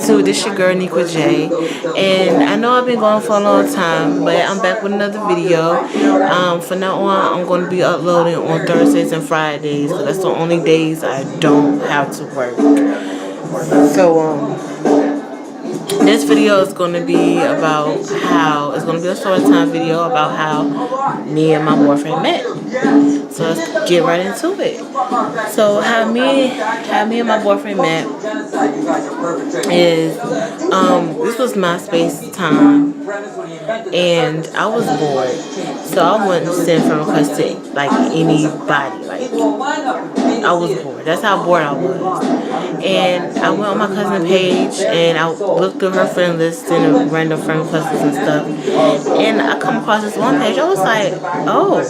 YouTube? This your girl Niqua J, and I know I've been going for a long time, but I'm back with another video. From now on, I'm going to be uploading on Thursdays and Fridays, because that's the only days I don't have to work. So this video is going to be about how, it's going to be a story time video about how me and my boyfriend met. So let's get right into it. So how me and my boyfriend met is, this was MySpace time, and I was bored, so I wouldn't send friend requests to like anybody. Like, I was bored. That's how bored I was. And I went on my cousin's page and I looked through her friend list and random friend requests and stuff. And I come across this one page. I was like, oh,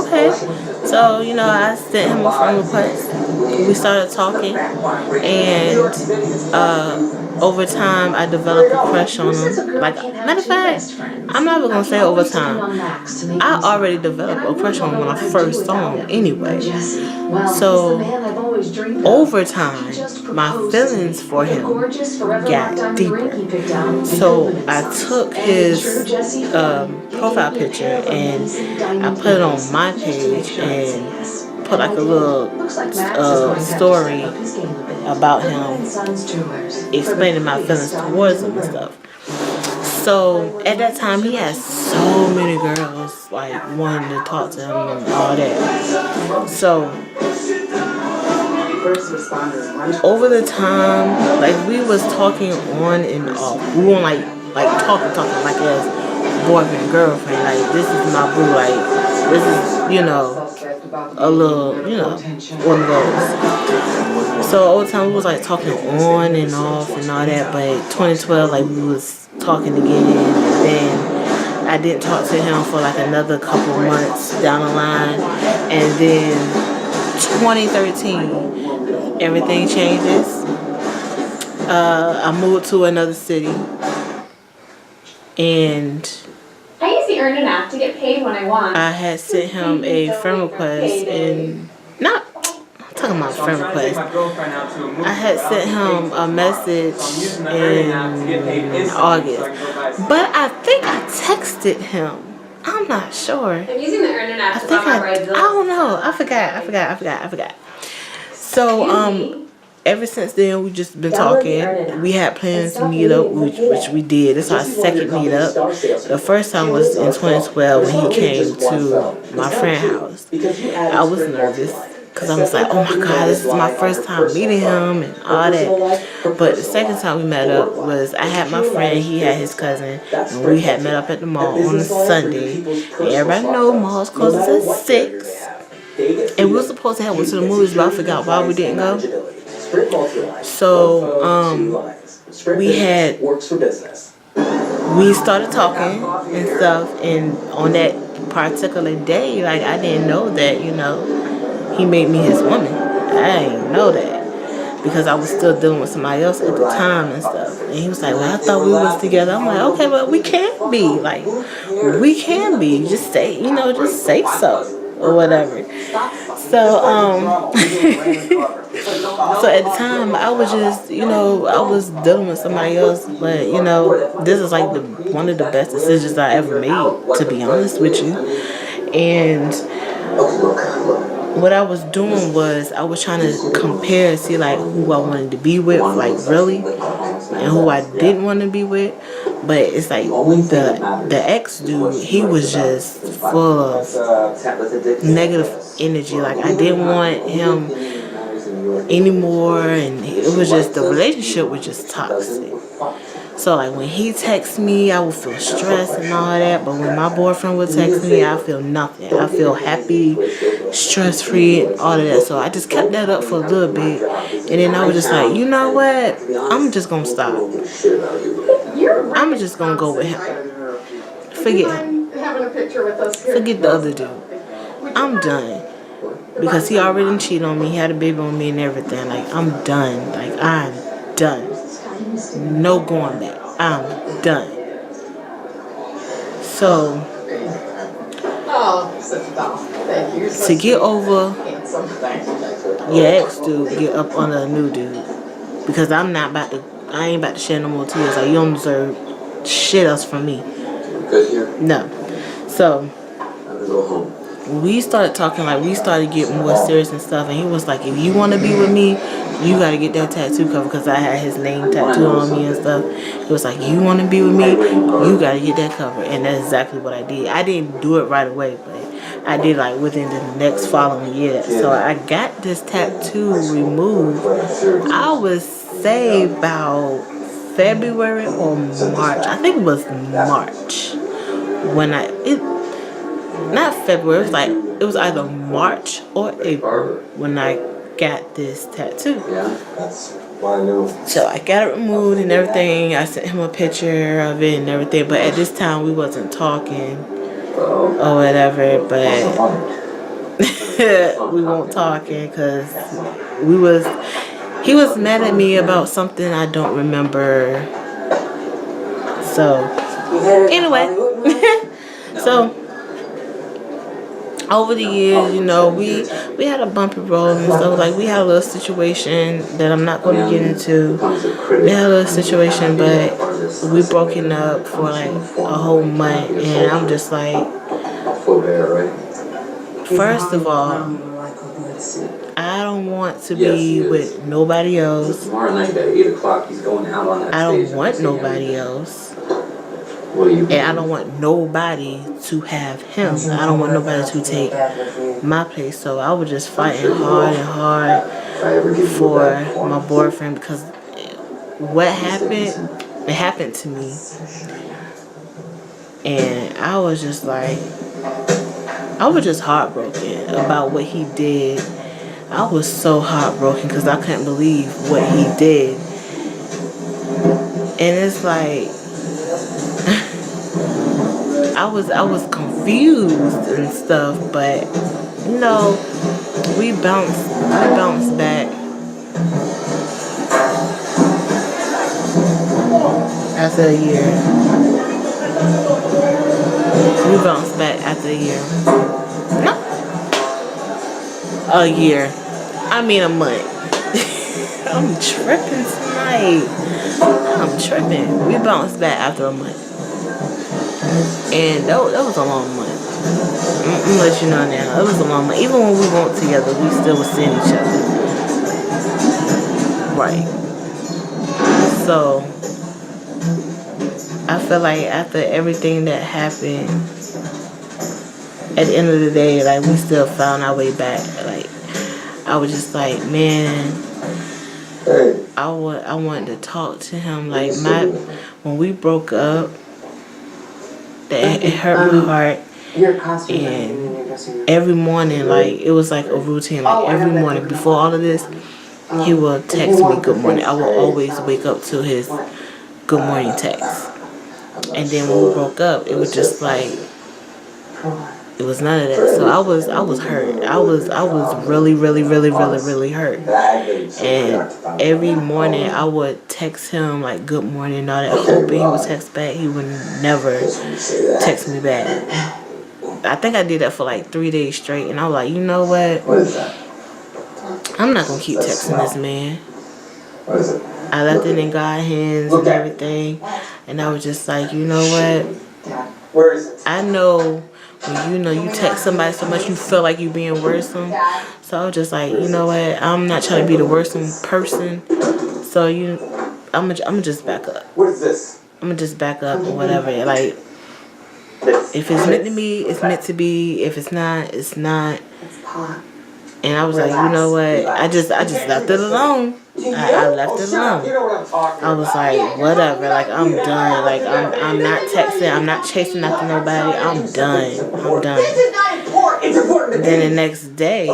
okay. So, you know, I sent him a friend request. We started talking, and over time I developed a crush on him. Like, matter of fact, I'm not even gonna say over time. I already developed a crush on him when I first saw him anyway. So over time, my feelings for him got deeper. So I took his profile picture and I put it on my page and put like a little story about him, explaining my feelings towards him and stuff. So at that time, he had so many girls like wanting to talk to him and all that. So over the time, like, we was talking on and off. We weren't like talking like as boyfriend, girlfriend. Like, this is my boo. Like, this is, you know, a little, you know, one of those. So over time we was like talking on and off and all that. But 2012, like, we was talking again, and then I didn't talk to him for like another couple months down the line, and then 2013, everything changes. I moved to another city, and I usually earn enough to get paid when I want. I had sent him a friend request, and I'm talking about friend request. I had sent him a message in August, but I think I texted him. I'm not sure. I'm using the earn enough. I don't know. I forgot. So ever since then, we just been talking. We had plans to meet up, which we did. This is our second meetup. The first time was in 2012 when he came to my friend's house. I was nervous because I was like, oh my God, this is my first time meeting him and all that. But the second time we met up was, I had my friend, he had his cousin, and we had met up at the mall on a Sunday. And everybody knows malls closes at 6. And we were supposed to went to the movies, but I forgot why we didn't go. So we started talking and stuff, and on that particular day, like, I didn't know that, you know, he made me his woman. I didn't know that because I was still dealing with somebody else at the time and stuff. And he was like, well, I thought we was together. I'm like, okay, but we can be. Like, we can be. Just say, you know, just say so or whatever. So so at the time, I was just, you know, I was dealing with somebody else. But, you know, this is like one of the best decisions I ever made, to be honest with you. And what I was doing was, I was trying to compare and see like who I wanted to be with, like, really, and who I didn't want to be with. But it's like the ex dude, he was just full of negative energy. Like, I didn't want him anymore, and it was just, the relationship was just toxic. So like, when he texts me, I would feel stressed and all that. But when my boyfriend would text me, I feel nothing. I feel happy, stress-free, and all of that. So I just kept that up for a little bit. And then I was just like, you know what? I'm just going to stop. I'm just going to go with him. Forget him. Forget the other dude. I'm done. Because he already cheated on me. He had a baby on me and everything. Like, I'm done. Like, I'm done. No going back. I'm done. So, to get over your ex dude, get up on a new dude. Because I'm not about to I ain't about to shed no more tears. Like, you don't deserve shit else from me. Good here. No. So I'm gonna go home. we started talking, like, we started getting more serious and stuff, and he was like, if you want to be with me, you got to get that tattoo cover, because I had his name tattooed on me and stuff. He was like, you want to be with me, you got to get that cover. And that's exactly what I did. I didn't do it right away, but I did, like, within the next following year. So I got this tattoo removed, I would say about February or March. I think it was March when not February, it was either March or April when I got this tattoo. Yeah, that's why I know. So I got it removed and everything. I sent him a picture of it and everything, but at this time we wasn't talking or whatever, but we weren't talking because he was mad at me about something I don't remember. So anyway, so over the years, you know, we had a bumpy road and stuff. Like, we had a little situation that I'm not going to get into. We had a little situation, but we broken up for like a whole month, and I'm just like, first of all, I don't want to be with nobody else. Tomorrow night at 8 o'clock, he's going out on that I don't stage. want nobody else. And I don't want nobody to have him. I don't want nobody to take my place. So I was just fighting hard and hard for my boyfriend, because what happened, it happened to me. And I was just like, I was just heartbroken about what he did. I was so heartbroken because I couldn't believe what he did. And it's like, I was confused and stuff, but you know, we bounced back after a year. We bounced back after a year. No, a year. I mean a month. I'm tripping tonight. I'm tripping. We bounced back after a month. And that was a long month. I'm gonna let you know now. It was a long month. Even when we weren't together, we still was seeing each other. Right. So I feel like after everything that happened, at the end of the day, like, we still found our way back. Like, I was just like, man, I wanted to talk to him. Like, when we broke up, it hurt my heart. And every morning, like, it was like a routine. Like, every morning before all of this, he will text me good morning. I will always wake up to his good morning text. And then when we broke up, it was just like, it was none of that. So I was hurt. I was really hurt. And every morning I would text him like good morning and all that, hoping he would text back. He would never text me back. I think I did that for like 3 days straight, and I was like, you know what? I'm not gonna keep texting this man. I left it in God's hands and everything, and I was just like, you know what? I know when you text somebody so much you feel like you being worrisome. So I was just like, you know what? I'm not trying to be the worrisome person. So I'm gonna just back up. What is this? I'm gonna just back up or whatever. Like, if it's meant to be, it's meant to be. If it's not, it's not. And I was like, you know what? I just left it alone. I left it alone. I was like, whatever. Like, I'm done. Like, I'm not texting. I'm not chasing after nobody. I'm done. I'm done. And then the next day, I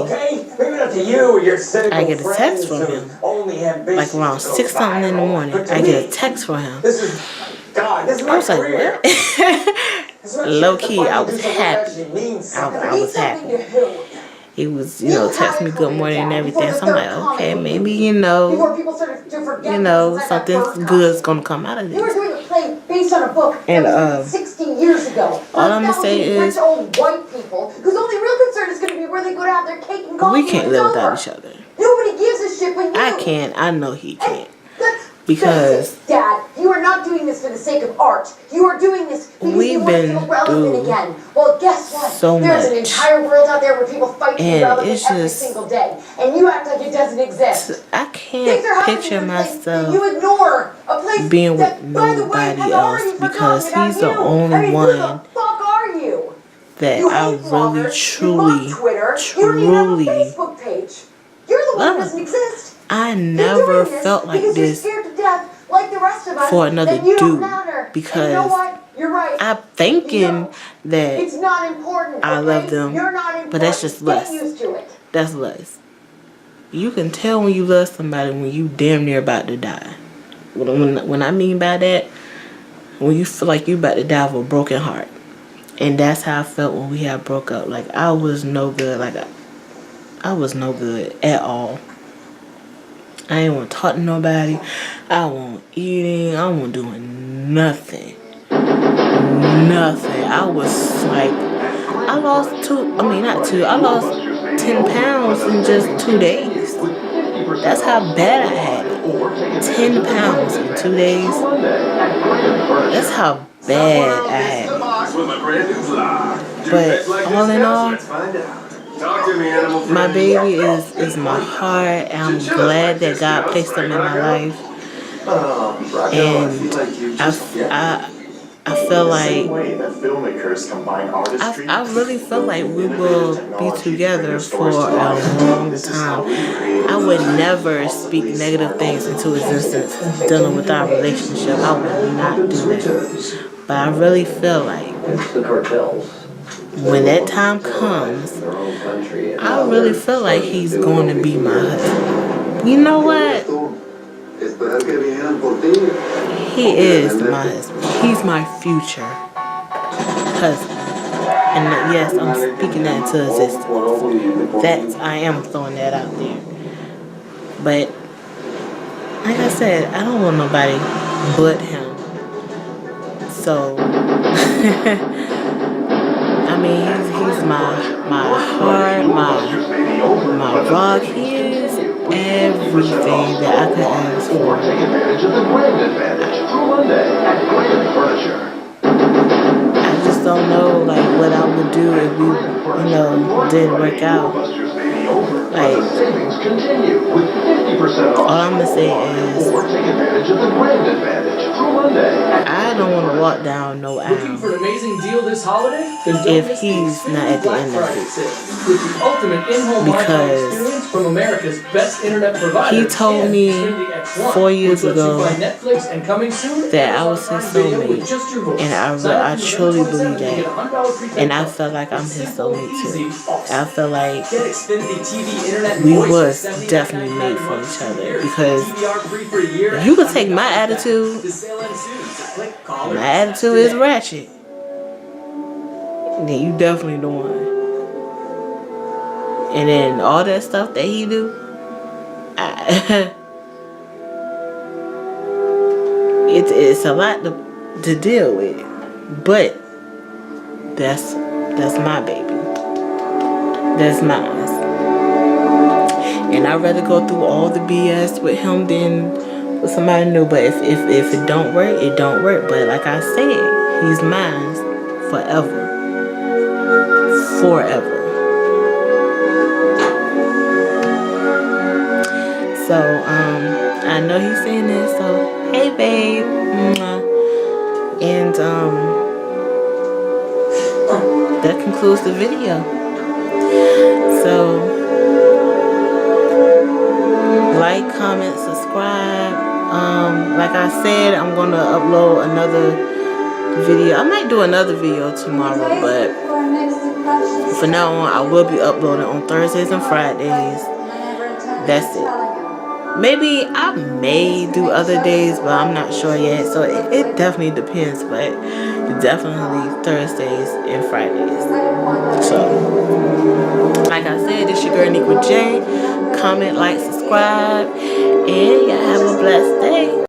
get a text from him. Like around 6 something in the morning, I get a text from him. I was like, what? Low key, I was happy. I was happy. He was, text me good morning and everything. So I'm like, okay, maybe, something good's gonna come out of this. Based on a book and 16 years ago. All I'm gonna say is, old white people, whose only real concern is going to be where they go to have their cake and coffee. We can't live without each other. Nobody gives a shit, but you. I can. I know he can't. Because Dad, you are not doing this for the sake of art. You are doing this because you we've want to been feel relevant through again. Well, guess what? so There's an much. entire world out there where people fight to be And relevant it's every just- single day, and you act like it doesn't exist. I Things are can't happening picture in a place that myself you ignore. A place being that, with by the way, nobody has else already because forgotten he's about the you. only I mean, one who the fuck are you? that You I hate really, bloggers, you love truly, Twitter, you don't even have a truly Facebook page. You're the one who love. doesn't exist. I You're never doing this felt like because this you're scared to death, like the rest of us, for another that you don't dude, matter. because and you know what? You're right. I'm thinking No, that it's not important. I okay? love them, You're not important. but that's just Get lust. used to it. That's lust. You can tell when you love somebody when you damn near about to die. When I mean by that, when you feel like you about to die with a broken heart. And that's how I felt when we had broke up. Like, I was no good. Like, I was no good at all. I ain't want to talk to nobody. I wasn't eating. I wasn't doing nothing. Nothing. I was like, I lost I lost 10 pounds in just 2 days. That's how bad I had it. 10 pounds in 2 days. That's how bad I had it. But all in all, my baby is my heart. And I'm glad that God placed him in my life. And I feel like I really feel like we will be together for a long time. I would never speak negative things into existence dealing with our relationship. I would not do that. But I really feel like when that time comes, I really feel like he's going to be my husband. You know what? He is my husband. He's my future husband. And yes, I'm speaking that into existence. I am throwing that out there. But like I said, I don't want nobody but him. So I mean, he's my heart, my rock. He is everything that I could ask for. I just don't know, like, what I would do if we, didn't work out. Like, all I'm gonna say is, I don't want to walk down no Looking for aisle an amazing deal this holiday? Then don't if miss the he's Xfinity not at the Black end of Friday it. sale. With the ultimate in-home Wi-Fi Because experience from America's best internet provider. he told and me Xfinity X1, 4 years which lets ago you find Netflix and coming soon, that I was his Amazon Prime Video with soulmate, just your voice. and Sign up I through truly November believe 27th to get that, $100 prepaid and I card. feel like I'm It's his simple, soulmate easy, too. awesome. I feel like Get Xfinity TV, internet, and we voice was for $79.99 definitely made for months each for other, years. because DVR free for a year you could and take my $100 back. attitude. The sale ends soon, so click, call, or My text attitude is today. ratchet. Then you definitely the one. And then all that stuff that he do, it's a lot to deal with. But that's my baby. That's mine. And I'd rather go through all the BS with him than with somebody new. But if it don't work, it don't work. But like I said, he's mine forever. Forever. So, I know he's saying this, so hey babe. Mwah. And that concludes the video. So like, comment, subscribe. Like I said, I'm gonna upload another video. I might do another video tomorrow, but for now on, I will be uploading on Thursdays and Fridays. That's it. Maybe I may do other days, but I'm not sure yet. So it definitely depends, but definitely Thursdays and Fridays. So, like I said, this your girl Niqua J. Comment, like, subscribe, and y'all have a blessed day.